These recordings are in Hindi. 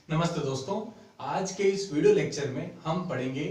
नमस्ते दोस्तों, आज के इस वीडियो लेक्चर में हम पढ़ेंगे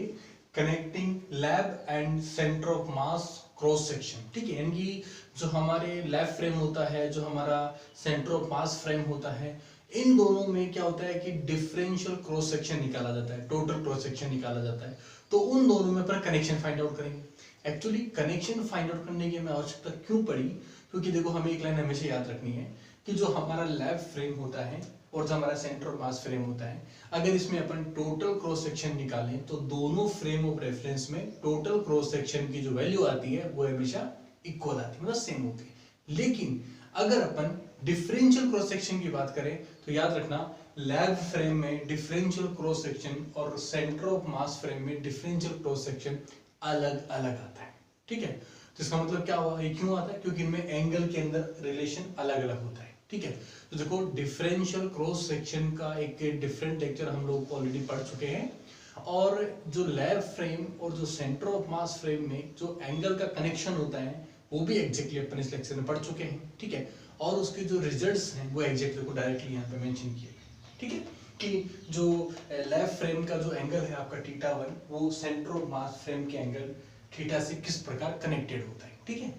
connecting lab and centre of mass cross section. ठीक है, यानी कि जो हमारे लैब फ्रेम होता है, जो हमारा सेंटर ऑफ मास फ्रेम होता है, इन दोनों में क्या होता है कि डिफरेंशियल क्रॉस सेक्शन निकाला जाता है, टोटल क्रॉस सेक्शन निकाला जाता है। तो उन दोनों में पर कनेक्शन फाइंड आउट करेंगे। एक्चुअली कनेक्शन फाइंड आउट करने की हमें आवश्यकता क्यों पड़ी? क्योंकि देखो, हमें एक लाइन हमेशा याद रखनी है कि जो हमारा लैब फ्रेम होता है और जो हमारा सेंटर ऑफ मास फ्रेम होता है, अगर इसमें अपन टोटल क्रॉस सेक्शन निकालें तो दोनों फ्रेम ऑफ रेफरेंस में टोटल क्रॉस सेक्शन की जो वैल्यू आती है वो हमेशा इक्वल आती है, मतलब सेम होती है। लेकिन अगर अपन डिफरेंशियल क्रॉस सेक्शन की बात करें तो याद रखना, लैब फ्रेम में डिफरेंशियल क्रॉस सेक्शन और सेंटर ऑफ मास फ्रेम में डिफरेंशियल क्रॉस सेक्शन अलग अलग आता है। ठीक है, तो इसका मतलब क्या हुआ, ये क्यों आता है? क्योंकि इनमें एंगल के अंदर रिलेशन अलग अलग होता है। ठीक है, तो देखो, डिफरेंशियल क्रॉस सेक्शन का एक डिफरेंट लेक्चर हम लोग ऑलरेडी पढ़ चुके हैं, और जो लैब फ्रेम और जो सेंटर ऑफ मास फ्रेम में जो एंगल का कनेक्शन होता है वो भी एग्जैक्टली अपन इस लेक्चर में पढ़ चुके हैं। ठीक है, और उसके जो रिजल्ट्स हैं वो एग्जैक्टली को डायरेक्टली यहाँ पे मेंशन किए गए। ठीक है, कि जो लैब फ्रेम का जो एंगल है आपका θ1, वो सेंटर ऑफ मास फ्रेम के एंगल थीटा से किस प्रकार कनेक्टेड होता है। ठीक है,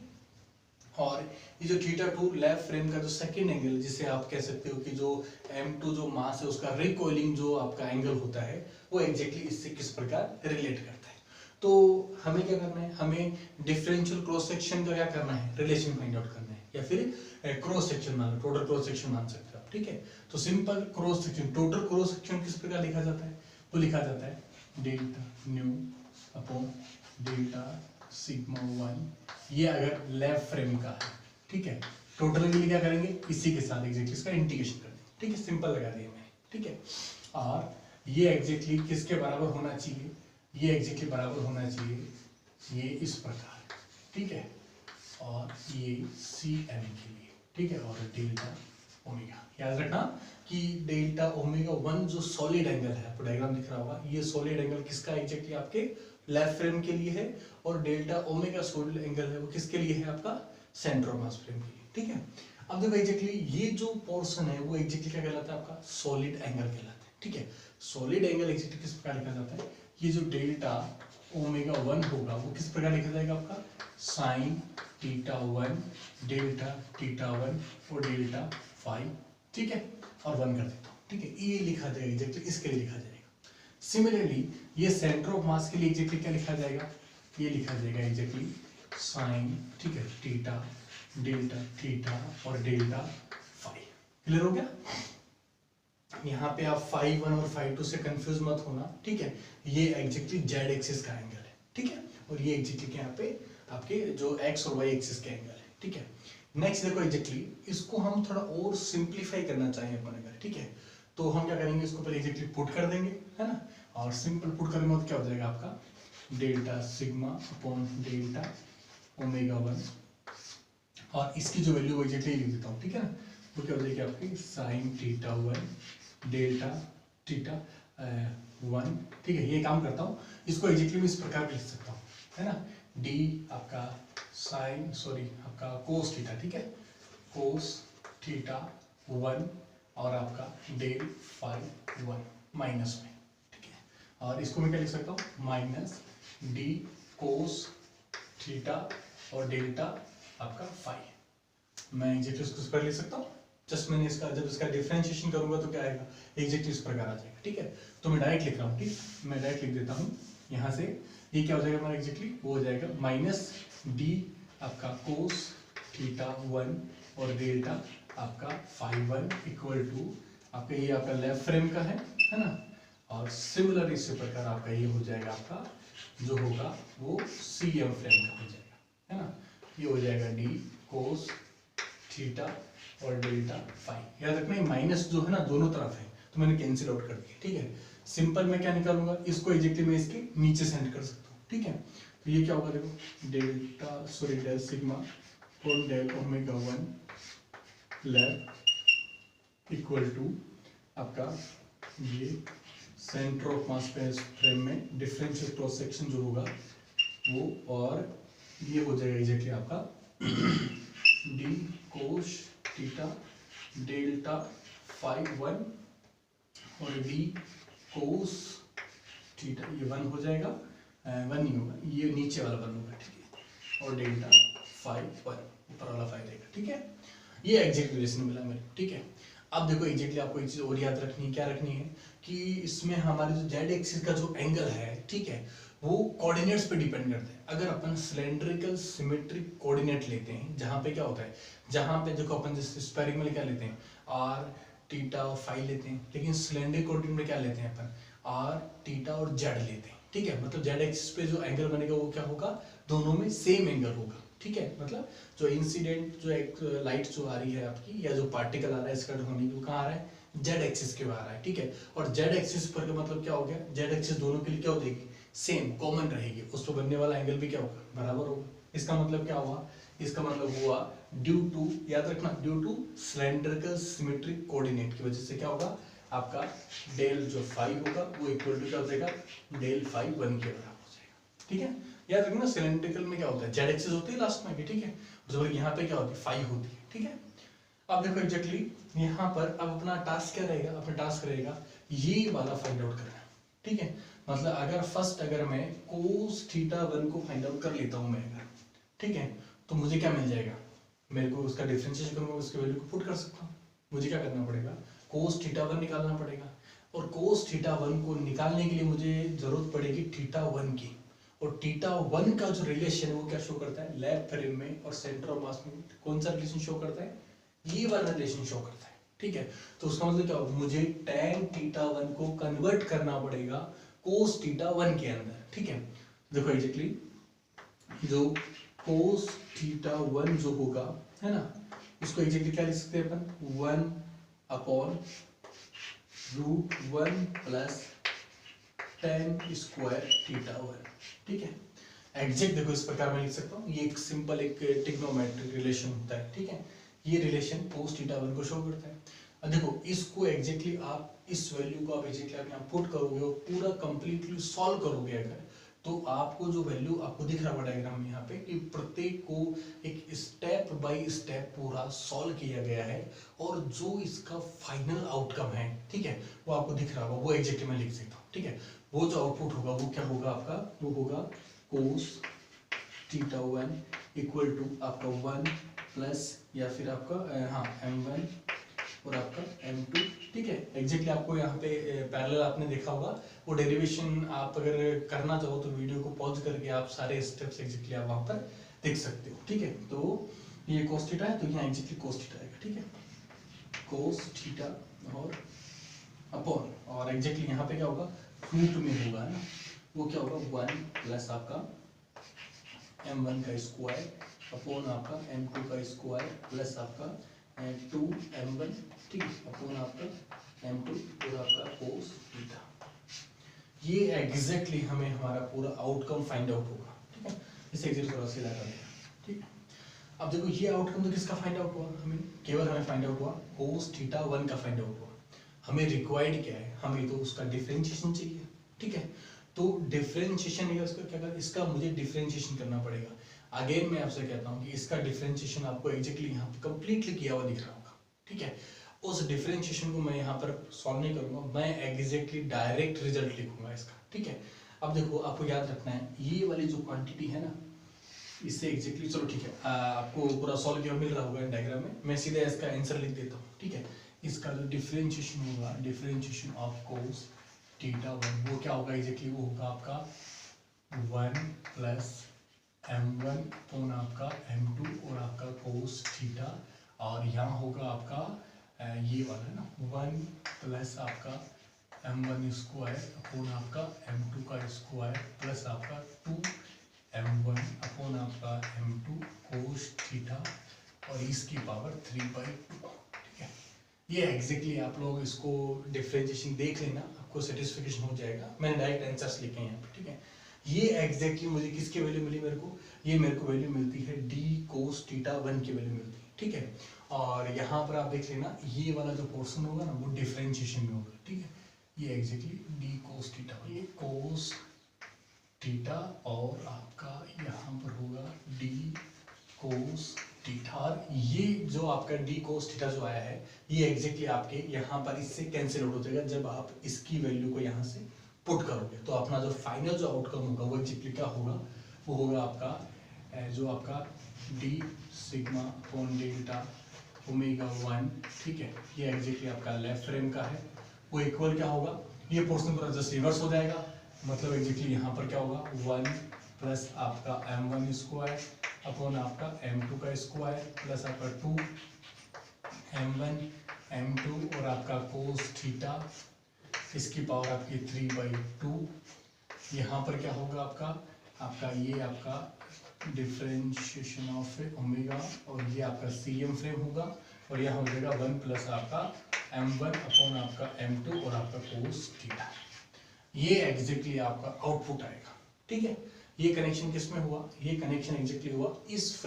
और ये जो θ2 लैब फ्रेम का जो सेकंड एंगल, जिसे आप कह सकते हो कि जो m2 जो मास है उसका रिकॉइलिंग जो आपका एंगल होता है, वो एग्जैक्टली इससे किस प्रकार रिलेट करता है। तो हमें क्या करना है, हमें डिफरेंशियल क्रॉस सेक्शन का क्या करना है, रिलेशन फाइंड आउट करना है, या फिर क्रॉस सेक्शन मान लो, टोटल क्रॉस सेक्शन मान सकते हो आप। ठीक है, तो simple cross section, total cross section किस प्रकार लिखा जाता है? वो लिखा जाता है delta nu upon delta sigma 1, ये अगर लैब फ्रेम का है। ठीक है, टोटल के लिए क्या करेंगे, इसी के साथ एग्जैक्टली इसका इंटीग्रेशन कर देंगे। ठीक है, सिंपल लगा दिया मैंने। ठीक है, और ये एग्जैक्टली किसके बराबर होना चाहिए? ये एग्जैक्टली बराबर होना चाहिए ये इस प्रकार। ठीक है, और ये सी एम के लिए। ठीक है, और डेल्टा ओमेगा, याद रखना कि डेल्टा ओमेगा 1 जो सॉलिड एंगल है, आपको डायग्राम दिख रहा होगा, ये सॉलिड एंगल किसका एग्जैक्टली आपके लैब फ्रेम के लिए है, और डेल्टा ओमेगा सॉलिड एंगल है वो किसके लिए है, आपका सेंटर ऑफ मास फ्रेम के लिए। ठीक है, अब देखो एग्जैक्टली ये जो पोर्शन है वो एग्जैक्टली क्या कहलाता है, आपका सॉलिड एंगल कहलाता है। ठीक है, सॉलिड एंगल एग्जैक्टली किस प्रकार लिखा जाता है, ये जो डेल्टा ओमेगा 1 होगा वो किस प्रकार लिखा जाएगा, आपका साइन θ1 डेल्टा θ1 और डेल्टा फाई। ठीक है, और 1 कर देता हूँ। ठीक है, ये लिखा जाएगा एग्जैक्टली इसके लिए लिखा जाएगा। सिमिलरली ये सेंटर ऑफ मास के लिए एग्जैक्टली क्या लिखा जाएगा, ये लिखा जाएगा एग्जैक्टली साइन, ठीक है, थीटा डेल्टा थीटा और डेल्टा फाई। क्लियर हो गया? यहाँ पे आप फाई 1 और फाई 2 से कंफ्यूज मत होना। ठीक है, ये एग्जैक्टली जेड एक्सिस का एंगल है। ठीक है, और ये एग्जैक्टली यहाँ पे आपके जो एक्स और वाई एक्सिस के एंगल है। ठीक है, नेक्स्ट देखो, एग्जैक्टली इसको हम थोड़ा और सिंप्लीफाई करना चाहें अपन अगर, ठीक है, तो हम क्या करेंगे, इसको पहले एग्जैक्टली पुट कर देंगे, है ना, और सिंपल पुट करने में क्या हो जाएगा आपका delta sigma upon delta omega 1, और इसकी जो वैल्यू एग्जैक्टली लिख देता हूँ। ठीक है ना, वो क्या हो जाएगी आपकी साइन θ1 डेल्टा थीटा 1। ठीक है, ये काम करता हूँ, इसको एग्जैक्टली मैं इस प्रकार भी लिख सकता हूँ, है ना, डी आपका साइन आपका कोस थीटा। ठीक है, कोस θ1 और आपका डेल फाई 1 माइनस में। ठीक है, और इसको मैं क्या लिख सकता हूँ, माइनस डी कोस थीटा और डेल्टा आपका फाई। मैं एग्जैक्टली इसको इस पर लिख सकता हूँ। जस्ट मैंने इसका जब इसका डिफरेंशिएशन करूंगा तो क्या आएगा, एग्जैक्टली इस प्रकार आ जाएगा। ठीक है, तो मैं डायरेक्ट लिख रहा हूँ। ठीक, मैं डायरेक्ट लिख देता हूँ यहाँ से, ये क्या हो जाएगा हमारा एग्जैक्टली, वो हो जाएगा माइनस डी आपका कोस θ1 और डेल्टा आपका फाई 1 इक्वल टू आपका ये आपका लेफ्ट फ्रेम का है ना, और सिमिलर इसी प्रकार आपका ये हो जाएगा, आपका जो होगा वो सी एम फ्रेम का हो जाएगा, है ना, ये हो जाएगा डी कोस थीटा और डेल्टा फाई। याद रखना, ये माइनस जो है ना दोनों तरफ है, तो मैंने कैंसिल आउट कर दिया। ठीक है, सिंपल मैं क्या निकालूंगा, इसको एग्जैक्टली मैं इसके नीचे सेंड कर सकता हूँ। ठीक है, तो ये क्या होगा, देखो डेल्टा डेल सिग्मा और del omega 1 lab equal to आपका ये सेंटर ऑफ मास फ्रेम में डिफरेंशियल क्रॉस सेक्शन जो होगा वो, और ये हो जाएगा एग्जैक्टली आपका d cos theta delta phi 1 और डी कोस थीटा, ये 1 हो जाएगा, 1 नहीं होगा, ये नीचे वाला 1 होगा, ठीक है, और डेल्टा फाइव 1, ऊपर वाला 5 रहेगा, ठीक है। ये एग्जैक्ट रिलेशन मिला मेरे को, ठीक है। अब देखो एग्जैक्टली आपको एक चीज और याद रखनी है, क्या रखनी है कि इसमें हमारे जो जेड एक्सिस का जो एंगल है, ठीक है, वो कोऑर्डिनेट्स पे डिपेंड करते हैं। अगर अपन सिलेंड्रिकल सिमेट्रिक कोऑर्डिनेट लेते हैं, जहां पे क्या होता है, जहां पे देखो अपन जैसे स्फेरिकल में क्या लेते हैं, आर थीटा और फाई लेते हैं, लेकिन सिलेंड्रिक कोऑर्डिनेट में क्या लेते हैं अपन, आर थीटा और जेड लेते हैं, ठीक है। मतलब जेड एक्सिस पे जो एंगल बनेगा वो क्या होगा, दोनों में सेम एंगल होगा, ठीक है। मतलब जो इंसिडेंट जो एक लाइट जो आ रही है आपकी, या जो पार्टिकल आ रहा है इसका होने की, कहाँ आ रहा है, जेड एक्सिस के आ रहा है, ठीक है। और जेड एक्सिस पर का मतलब क्या हो गया, जेड एक्सिस दोनों के लिए क्या हो जाएगी, सेम कॉमन रहेगी, उस पर बनने वाला एंगल भी क्या होगा, बराबर होगा। इसका मतलब क्या हुआ, इसका मतलब हुआ ड्यू टू, याद रखना, due to cylindrical symmetric coordinate की वजह से क्या होगा, आपका डेल जो फाइव होगा वो इक्वल टू क्या हो जाएगा, डेल फाइव 1 के बराबर हो जाएगा, ठीक है। याद रखना सिलेंड्रिकल में क्या होता है, जेड एक्सिस होती है लास्ट में, ठीक है, जबकि यहाँ पे क्या होती है, फाइव होती है, ठीक है। अब देखो एग्जैक्टली यहाँ पर अब अपना टास्क क्या रहेगा, अपना टास्क रहेगा ये वाला फाइंड आउट करना, ठीक है। मतलब अगर फर्स्ट अगर मैं कोस थीटा 1 को फाइंड आउट कर लेता हूँ मैं अगर, ठीक है, तो मुझे क्या मिल जाएगा, मेरे को उसका डिफरेंशिएशन करूंगा, उसके वैल्यू को पुट कर सकता हूँ। मुझे क्या करना पड़ेगा, कोस थीटा 1 निकालना पड़ेगा, और कोस थीटा 1 को निकालने के लिए मुझे जरूरत पड़ेगी थीटा 1 की, और थीटा 1 का जो रिलेशन है वो क्या शो करता है, लैब फ्रेम में और सेंटर ऑफ मास में कौन सा रिलेशन शो करता है, ये वाला रिलेशन शो करता है, ठीक है। तो उसका मतलब क्या होगा, मुझे tan थीटा 1 को कन्वर्ट करना पड़ेगा कोस थीटा 1 के अंदर, ठीक है। देखो एग्जैक्टली जो कोस थीटा 1 जो होगा, है ना, इसको एग्जैक्टली क्या लिख सकते हैं अपन, 1 upon root 1 plus tan square theta 1, ठीक है। एग्जैक्ट देखो इस प्रकार मैं लिख सकता हूँ, ये एक सिंपल एक ट्रिग्नोमेट्रिक रिलेशन होता है, ठीक है। ये रिलेशन कोस थीटा 1 को शो करता है। अब देखो इसको एग्जैक्टली आप इस वैल्यू को आप एग्जैक्टली आप यहाँ पुट करोगे और पूरा कंप्लीटली सॉल्व करोगे अगर, तो आपको जो वैल्यू आपको दिख रहा है डायग्राम में यहाँ पे कि प्रत्येक को एक स्टेप बाय स्टेप पूरा सॉल्व किया गया है, और जो इसका फाइनल आउटकम है, ठीक है, वो आपको दिख रहा होगा, वो एग्जैक्टली मैं लिख सकता हूँ, ठीक है। वो जो आउटपुट होगा वो क्या होगा आपका, वो होगा कोस थीटा 1 इक्वल टू आपका 1 प्लस या फिर आपका हाँ m1 और आपका m2, ठीक है। एग्जैक्टली आपको यहाँ पे पैरेलल आपने देखा होगा, वो डेरिवेशन आप अगर करना चाहो तो वीडियो को पॉज करके आप सारे स्टेप्स एग्जैक्टली आप वहाँ पर देख सकते हो, ठीक है। तो ये कोस थीटा है, तो यहाँ एग्जैक्टली कोस थीटा आएगा, ठीक है, कोस थीटा और अपॉन, और एग्जैक्टली यहाँ पे क्या होगा, रूट में होगा ना, वो क्या होगा 1 प्लस आपका m1 का स्क्वायर अपॉन आपका m2 का स्क्वायर प्लस आपका 2m1, ठीक है, अपॉन आपका m2 और आपका कोस थीटा। ये एग्जैक्टली हमें हमारा पूरा आउटकम फाइंड आउट होगा, ठीक है। इसे एग्जैक्ट थोड़ा सीधा कर देना, ठीक है। अब देखो ये आउटकम तो किसका फाइंड आउट हुआ, हमें केवल हमें फाइंड आउट हुआ कोस थीटा 1 का फाइंड आउट हुआ। हमें रिक्वायर्ड क्या है, हमें तो उसका डिफरेंशिएशन चाहिए, ठीक है। तो डिफरेंशिएशन है उसका क्या, इसका मुझे डिफरेंशिएशन करना पड़ेगा। अगेन मैं आपसे कहता हूँ कि इसका डिफरेंशिएशन आपको एग्जैक्टली यहाँ पे कंप्लीटली किया हुआ दिख रहा होगा, ठीक है। उस डिफरेंशिएशन को मैं यहाँ पर सॉल्व नहीं करूंगा, मैं एग्जैक्टली डायरेक्ट रिजल्ट लिखूंगा इसका, ठीक है। अब देखो आपको याद रखना है ये वाली जो क्वांटिटी है ना, इससे एग्जैक्टली चलो ठीक है, आपको पूरा सॉल्व किया मिल रहा होगा डायग्राम में, मैं सीधे इसका आंसर लिख देता हूँ, ठीक है। इसका जो डिफरेंशिएशन होगा, डिफरेंशिएशन ऑफ कोस थीटा 1 वो क्या होगा एग्जैक्टली, वो होगा आपका 1 प्लस m1 अपॉन आपका m2 और आपका कोस थीटा, और यहाँ होगा आपका ये वाला ना 1 प्लस आपका m1 स्क्वायर अपॉन आपका m2 का स्क्वायर प्लस आपका 2m1 अपॉन आपका m2 कोस थीटा और इसकी पावर 3/2, ठीक है। ये एग्जैक्टली आप लोग इसको डिफरेंशिएशन देख लेना, आपको सेटिस्फिकेशन हो जाएगा। मैंने डायरेक्ट आंसर्स लिखे हैं यहाँ पे, ठीक है। ये एग्जैक्टली मुझे किसकी वैल्यू मिली, मेरे को ये मेरे को वैल्यू मिलती है d कोस थीटा 1 की वैल्यू मिलती है, ठीक है। और यहाँ पर आप देख लेना ये वाला जो पोर्शन होगा ना वो डिफरेंशिएशन में होगा, ठीक है। ये एग्जैक्टली d कोस थीटा, ये कोस थीटा और आपका यहाँ पर होगा d कोस थीटा। और ये जो आपका डी कोस थीटा जो आया है ये एग्जैक्टली आपके यहाँ पर इससे कैंसिल आउट हो जाएगा जब आप इसकी वैल्यू को यहाँ से पुट करोगे। तो अपना जो फाइनल जो आउटकम होगा वो एग्जैक्टली क्या होगा, वो होगा आपका जो आपका D sigma upon delta omega 1, ठीक है, ये एग्जैक्टली आपका लेफ्ट फ्रेम का है। वो इक्वल क्या होगा, ये पोर्शन पूरा जस्ट रिवर्स हो जाएगा, मतलब एग्जैक्टली यहाँ पर क्या होगा 1 प्लस आपका m1 स्क्वायर अपॉन आपका m2 का स्क्वायर प्लस आपका 2 m1 m2 और आपका कोस थीटा इसकी पावर आपकी 3/2। यहाँ पर क्या होगा आपका ये आपका डिफरेंशिएशन ऑफ ओमेगा और ये आपका CM फ्रेम होगा और यहाँ हो जाएगा 1 प्लस आपका m1 अपॉन आपका m2 और आपका कोस थीटा। ये एग्जैक्टली आपका आउटपुट आएगा, ठीक है। ये कनेक्शन किस में हुआ, ये कनेक्शन एग्जैक्टली हुआ इस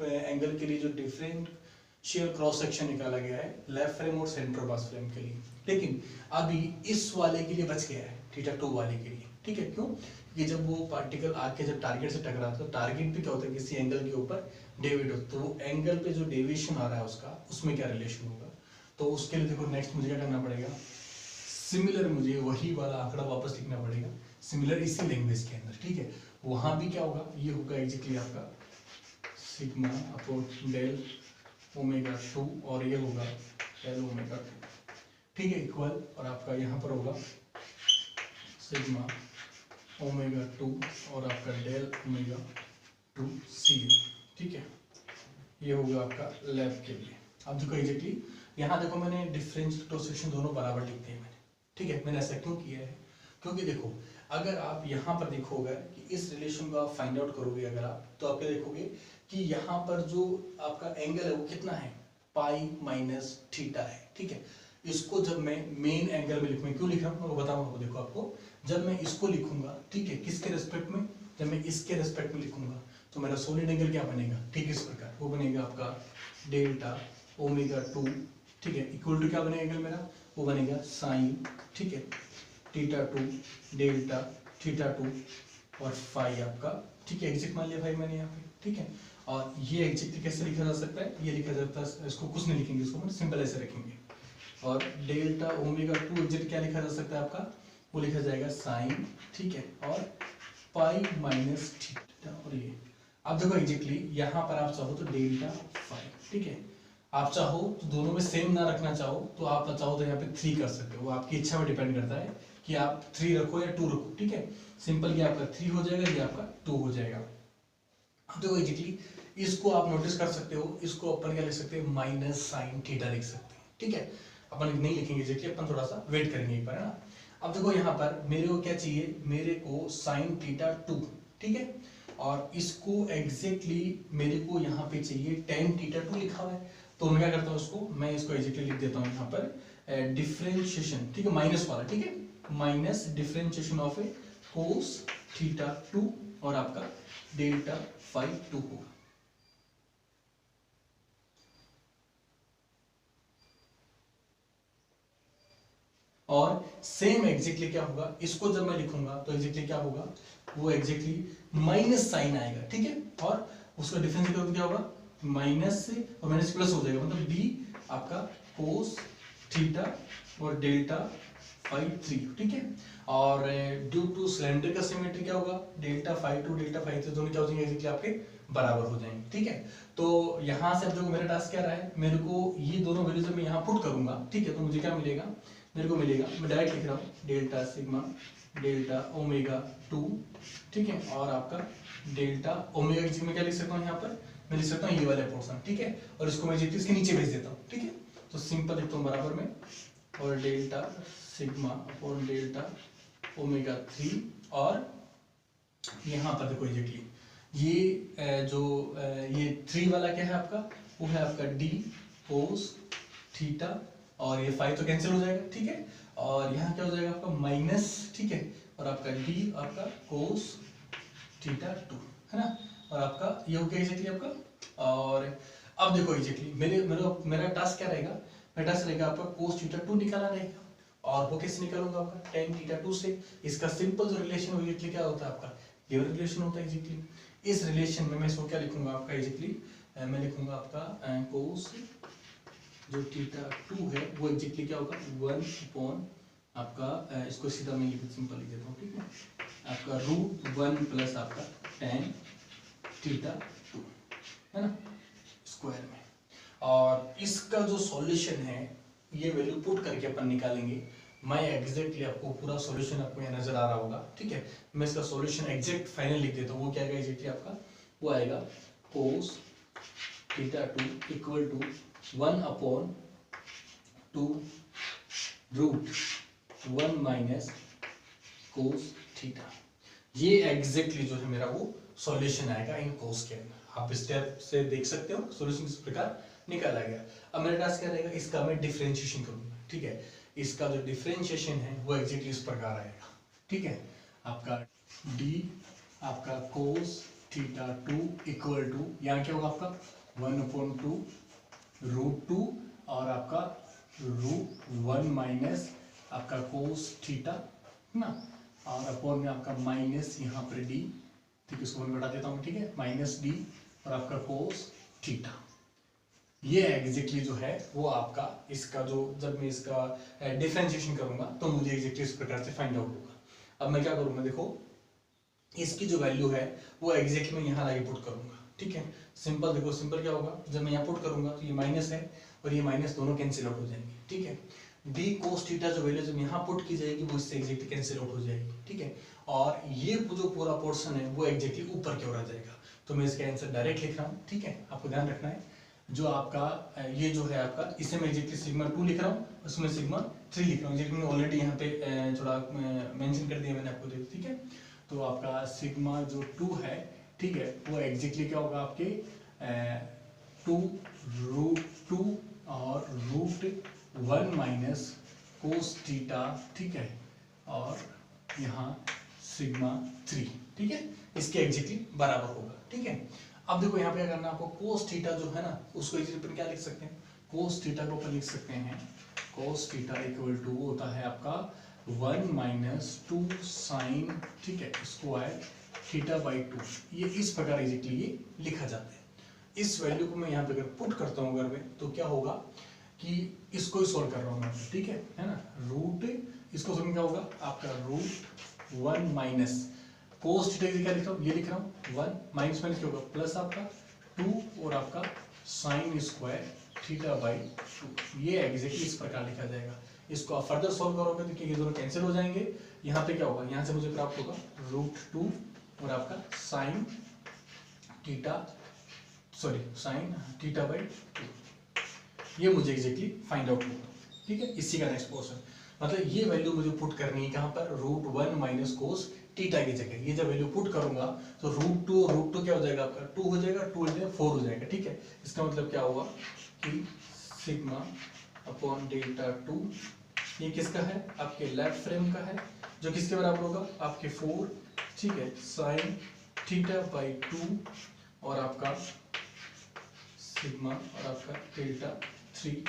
एंगल के लिए जो डिफरेंशियल क्रॉस सेक्शन निकाला गया है लेफ्ट फ्रेम और सेंटर मास फ्रेम के लिए। लेकिन अभी इस वाले के लिए बच गया है θ2 वाले के लिए, ठीक है। क्यों, कि जब वो पार्टिकल आके जब टारगेट से टकराता है तो टारगेट पे क्या होता है, किसी एंगल के ऊपर डेविएट होता है, तो वो एंगल पे जो डेविएशन आ रहा है उसका उसमें क्या रिलेशन होगा। तो उसके लिए देखो नेक्स्ट मुझे क्या करना पड़ेगा, सिमिलर मुझे वही वाला आंकड़ा वापस लिखना पड़ेगा, सिमिलर इसी लैंग्वेज के अंदर, ठीक है। वहां भी क्या होगा, ये होगा एग्जैक्टली आपका सिग्मा अपॉन डेल ओमेगा 2 और ये होगा डेल ओमेगा 2, ठीक है, इक्वल। और आपका यहाँ पर होगा सिग्मा ओमेगा 2 और आपका डेल ओमेगा 2 सी, ठीक है। ये होगा आपका लैब के लिए। अब देखो एग्जैक्टली यहाँ देखो मैंने डिफरेंशियल क्रॉस सेक्शन दोनों बराबर लिख दिए मैंने, ठीक है। मैंने ऐसा क्यों किया है, क्योंकि देखो अगर आप यहाँ पर देखोगे कि इस रिलेशन को आप फाइंड आउट करोगे अगर आप, तो आप क्या देखोगे कि यहाँ पर जो आपका एंगल है वो कितना है, पाई माइनस थीटा है, ठीक है। इसको जब मैं मेन एंगल में लिखूंगा, क्यों लिख रहा हूँ मैं बताऊंगा, देखो आपको जब मैं इसको लिखूंगा, ठीक है, किसके रेस्पेक्ट में, जब मैं इसके रेस्पेक्ट में लिखूंगा तो मेरा सॉलिड एंगल क्या बनेगा, ठीक इस प्रकार वो बनेगा आपका डेल्टा ओमेगा 2, ठीक है, इक्वल टू क्या बनेगा एंगल मेरा, वो बनेगा साइन, ठीक है, θ2 डेल्टा θ2 और फाई आपका, ठीक है, एग्जैक्ट मान लिया भाई मैंने यहाँ पे, ठीक है। और ये एग्जैक्ट कैसे लिखा जा सकता है, ये लिखा जाता है, इसको कुछ नहीं लिखेंगे, इसको सिंपल ऐसे रखेंगे। और डेल्टा ओमेगा 2 एग्जैक्ट क्या लिखा जा सकता है आपका, वो लिखा जाएगा साइन, ठीक है, और पाई माइनस थीटा। और ये अब देखो एग्जैक्टली यहाँ पर आप चाहो तो डेल्टा फाई, ठीक है, आप चाहो तो दोनों में सेम ना रखना चाहो तो आप चाहो तो यहाँ पे 3 कर सकते हो, वो आपकी इच्छा पर डिपेंड करता है कि आप 3 रखो या 2 रखो, ठीक है। सिंपल ये आपका 3 हो जाएगा, ये आपका 2 हो जाएगा। अब देखो एग्जैक्टली इसको आप नोटिस कर सकते हो, इसको अपन क्या लिख सकते हैं, माइनस साइन थीटा लिख सकते हैं, ठीक है। अपन नहीं लिखेंगे एग्जैक्टली, अपन थोड़ा सा वेट करेंगे एक बार, है ना। अब देखो यहाँ पर मेरे को क्या चाहिए, मेरे को साइन θ2, ठीक है, और इसको एग्जैक्टली मेरे को यहाँ पे चाहिए tan θ2 लिखा हुआ है, तो मैं क्या करता हूँ उसको, मैं इसको एग्जैक्टली लिख देता हूँ यहाँ पर डिफरेंशिएशन, ठीक है, माइनस वाला, ठीक है, माइनस डिफरेंशिएशन ऑफ ए कोस θ2 और आपका डेल्टा फाई 2 होगा। और सेम एग्जैक्टली क्या होगा, इसको जब मैं लिखूंगा तो एग्जैक्टली क्या होगा, वो एग्जैक्टली माइनस साइन आएगा, ठीक है, और उसका डिफरेंस क्या होगा, माइनस से और माइनस प्लस हो जाएगा, मतलब डी आपका कोस थीटा और डेल्टा फाई 3, ठीक है। और ड्यू टू सिलेंडर का सिमेट्री क्या होगा, डेल्टा फाई 2 डेल्टा फाई 3 दोनों क्या हो जाएंगे, एग्जैक्टली आपके बराबर हो जाएंगे, ठीक है। तो यहाँ से अब देखो मेरा टास्क क्या रहा है, मेरे को ये दोनों वैल्यू जब मैं यहाँ पुट करूंगा, ठीक है, तो मुझे क्या मिलेगा, मेरे को मिलेगा, मैं डायरेक्ट लिख रहा हूँ डेल्टा सिग्मा डेल्टा ओमेगा 2, ठीक है, और आपका डेल्टा ओमेगा की मैं क्या लिख सकता हूँ, यहाँ पर मैं लिख सकता हूँ ये वाला पोर्शन, ठीक है, और इसको मैं इसके नीचे भेज देता हूँ, ठीक है। तो सिंपल लिखता हूँ बराबर में, और delta sigma upon delta omega 3, और यहाँ पर देखो एग्जैक्टली ये ये 3 वाला क्या है आपका, वो है आपका डी कोस थीटा, और ये 5 तो कैंसिल हो जाएगा, ठीक है, और यहाँ क्या हो जाएगा आपका माइनस, ठीक है, और आपका डी आपका कोस θ2, है ना, और आपका ये हो गया एग्जैक्टली आपका। और अब देखो एग्जैक्टली मेरा टास्क क्या रहेगा, मेरा टास्क रहेगा आपका कोस θ2 निकालना रहेगा, और वो कैसे निकालूंगा आपका tan θ2 से। इसका सिंपल जो रिलेशन हो एग्जैक्टली क्या होता है आपका, ये रिलेशन होता है एग्जैक्टली। इस रिलेशन में मैं इसको क्या लिखूंगा आपका एग्जैक्टली मैं लिखूंगा आपका कोस जो थीटा 2 है वो एग्जैक्टली क्या होगा 1 अपॉन आपका इसको सीधा मैं सिंपल लिख देता हूँ, ठीक है, आपका √1 प्लस आपका tan थीटा 2 है ना स्क्वायर में। और इसका जो सॉल्यूशन है ये वैल्यू पुट करके अपन निकालेंगे। मैं एग्जैक्टली आपको पूरा सॉल्यूशन आपको यहाँ नजर आ रहा होगा, ठीक है। मैं इसका सॉल्यूशन एग्जैक्ट फाइनल लिख देता हूँ। वो क्या आएगा एग्जैक्टली आपका, वो आएगा cos theta 2 equal to 1 upon 2 √1 minus cos theta. ये एग्जैक्टली जो है मेरा वो सॉल्यूशन आएगा इन कोस के अंदर। आप स्टेप से देख सकते हो सॉल्यूशन किस प्रकार निकाला गया। अब मेरा टास्क क्या रहेगा, इसका मैं डिफरेंशिएशन करूंगा, ठीक है। इसका जो डिफरेंशिएशन है वो एग्जैक्टली इस प्रकार आएगा, ठीक है। आपका d आपका कोस थीटा 2 इक्वल टू यहाँ क्या होगा आपका 1/2 √2 और आपका √1 माइनस आपका कोस थीटा ना, और अपॉन में आपका माइनस यहाँ पर d, ठीक है, इसको मैं घटा देता हूँ, ठीक है, माइनस d और आपका कोस थीटा। ये एग्जैक्टली जो है वो आपका इसका जो जब मैं इसका डिफरेंशिएशन करूंगा तो मुझे एग्जैक्टली इस प्रकार से फाइंड आउट होगा। अब मैं क्या करूंगा, देखो इसकी जो वैल्यू है वो एग्जैक्टली मैं यहाँ लाके पुट करूंगा, ठीक है। सिंपल देखो, सिंपल क्या होगा, जब मैं यहाँ पुट करूंगा तो ये माइनस है और ये माइनस दोनों कैंसिल आउट हो जाएंगे, ठीक है। डी कोस थीटा जो वैल्यू जब यहाँ पुट की जाएगी वो इससे एग्जैक्टली कैंसिल आउट हो जाएगी, ठीक है। और ये जो पूरा पोर्शन है वो एग्जैक्टली ऊपर की ओर आ जाएगा। तो मैं इसका आंसर डायरेक्ट लिख रहा हूँ, ठीक है। आपको ध्यान रखना है जो आपका ये जो है आपका, इसे मैं एग्जैक्टली सिग्मा 2 लिख रहा हूँ, उसमें सिग्मा 3 लिख रहा हूँ। एग्जैक्टली मैंने ऑलरेडी यहाँ पे थोड़ा मेंशन कर दिया मैंने आपको, ठीक है। तो आपका सिग्मा जो 2 है, ठीक है, वो एग्जैक्टली क्या होगा आपके 2 √2 और √1 माइनस कोस थीटा, ठीक है, और यहाँ सिग्मा 3, ठीक है, इसके एग्जैक्टली बराबर होगा, ठीक है। अब देखो यहाँ पे क्या करना है आपको, कोस थीटा जो है ना उसको एग्जैक्टली क्या लिख सकते हैं, कोस थीटा को अपन लिख सकते हैं कोस थीटा इक्वल टू होता है आपका 1 माइनस 2 साइन, ठीक है, स्क्वायर थीटा बाई 2। ये इस प्रकार एग्जैक्टली ये लिखा जाता है। इस वैल्यू को मैं यहाँ पे अगर पुट करता हूँ अगर मैं, तो क्या होगा कि इसको ही सोल्व कर रहा हूँ मैं, ठीक है ना। रूट इसको सोल्व क्या होगा आपका √1 माइनस कोस थीटा क्या लिख रहा हूँ, ये लिख रहा हूँ 1 माइनस माइनस क्या होगा प्लस आपका 2 और आपका साइन स्क्वायर थीटा बाई 2। ये एग्जैक्टली इस प्रकार लिखा जाएगा। इसको आप फर्दर सॉल्व करोगे तो ये दोनों कैंसिल हो जाएंगे। यहाँ पे क्या होगा, यहाँ से मुझे प्राप्त होगा √2 और आपका साइन थीटा बाई 2। ये मुझे एग्जैक्टली फाइंड आउट होगा, ठीक है। इसी का नेक्स्ट पोर्शन, मतलब ये वैल्यू मुझे पुट करनी है कहाँ पर, √1 माइनस कोस थीटा की जगह। ये जब वैल्यू पुट करूंगा तो √2 क्या हो जाएगा आपका 2 हो जाएगा, 2 हो जाएगा 4 हो जाएगा, ठीक है। इसका मतलब क्या हुआ कि सिग्मा अपॉन डेल्टा 2 ये किसका है, आपके लेफ्ट फ्रेम का है, जो किसके बराबर होगा आपके 4, ठीक है, साइन थीटा बाई 2 और आपका सिग्मा और आपका डेल्टा 3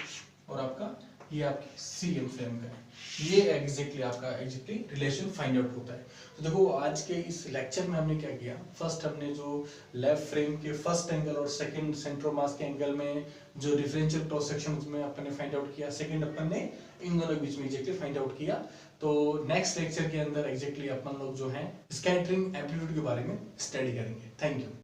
और आपका ये आपके CM फ्रेम का है। ये एग्जैक्टली आपका एग्जैक्टली रिलेशन फाइंड आउट होता है। तो देखो आज के इस लेक्चर में हमने क्या किया, फर्स्ट हमने जो लेफ्ट फ्रेम के फर्स्ट एंगल और सेकंड सेंटर मास के एंगल में जो डिफरेंशियल क्रॉस सेक्शन उसमें अपन ने फाइंड आउट किया, सेकंड अपन ने इन दोनों के बीच में एग्जैक्टली फाइंड आउट किया। तो नेक्स्ट लेक्चर के अंदर एग्जैक्टली अपन लोग जो है स्कैटरिंग एम्पलीट्यूड के बारे में स्टडी करेंगे। Thank you.